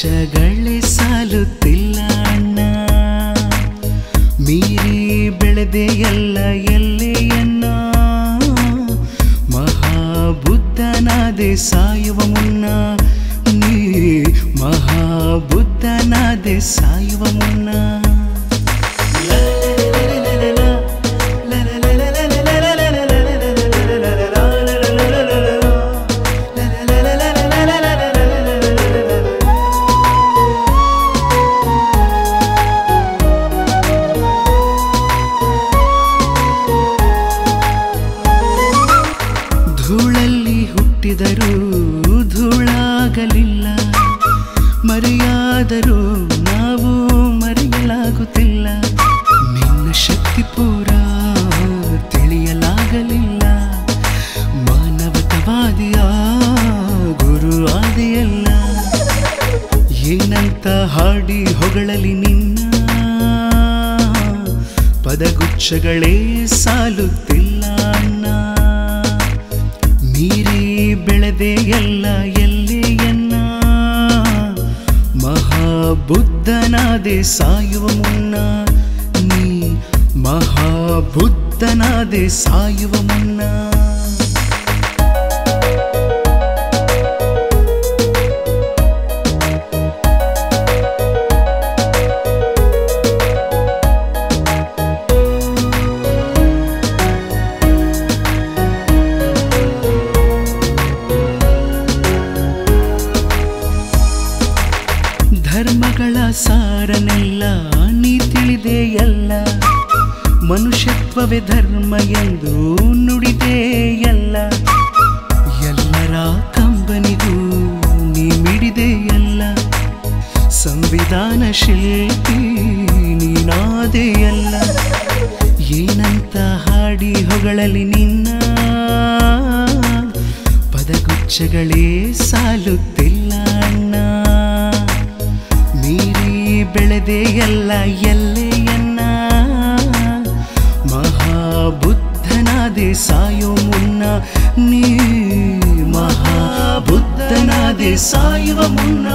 ವರ್ಷಗಳೇ ಸಾಲುತ್ತಿಲ್ಲ ಅಣ್ಣ, ಮೀರಿ ಬೆಳೆದೆ ಎಲ್ಲ ಎಲ್ಲೆಯನ್ನ. ಮಹಾಬುದ್ಧನಾದೆ ಸಾಯುವ ಮುನ್ನ, ನೀ ಮಹಾಬುದ್ಧನಾದೆ ಸಾಯುವ ಮುನ್ನ. ಧೂಳಲ್ಲಿ ಹುಟ್ಟಿದರೂ ಧೂಳಾಗಲಿಲ್ಲ, ಮರೆಯಾದರೂ ನಾವು ಮರೆಯಲಾಗುತ್ತಿಲ್ಲ. ನಿನ್ನ ಶಕ್ತಿ ಪೂರ ತಿಳಿಯಲಾಗಲಿಲ್ಲ, ಮಾನವತವಾದಿಯ ಗುರು ಆದಿಯಲ್ಲ. ಏನಂತ ಹಾಡಿ ಹೊಗಳಲಿ ನಿನ್ನ, ಪದಗುಚ್ಛಗಳೇ ಸಾಲುತ್ತಿಲ್ಲ ಅಣ್ಣ. ಮೀರಿ ಬೆಳೆದೆ ಎಲ್ಲ ಎಲ್ಲೆಯನ್ನ, ಮಹಾಬುದ್ಧನಾದೆ ಸಾಯುವ ಮುನ್ನ, ನೀ ಮಹಾಬುದ್ಧನಾದೆ ಸಾಯುವ ಮುನ್ನ. ಧರ್ಮಗಳ ಸಾರನೆಲ್ಲ ನೀ ತಿಳಿದೆ ಎಲ್ಲ, ಮನುಷ್ಯತ್ವವೇ ಧರ್ಮ ಎಂದು ನುಡಿದೆ ಎಲ್ಲ. ಎಲ್ಲರ ಕಂಬನಿಗೂ ನೀ ಮಿಡಿದೆ ಎಲ್ಲ, ಸಂವಿಧಾನ ಶಿಲ್ಪಿ ನೀನಾದೆ ಎಲ್ಲ. ಏನಂತ ಹಾಡಿ ಹೊಗಳಲಿ ನಿನ್ನ, ಪದಗುಚ್ಛಗಳೇ ಸಾಲುತ್ತಿಲ್ಲ ಅಣ್ಣ. ಮೀರಿ ಬೆಳೆದೆ ಎಲ್ಲ ಎಲ್ಲೆಯನ್ನ, ಮಹಾಬುದ್ಧನಾದೆ ಸಾಯೋ ಮುನ್ನ, ನೀ ಮಹಾಬುದ್ಧನಾದೆ ಸಾಯುವ ಮುನ್ನ.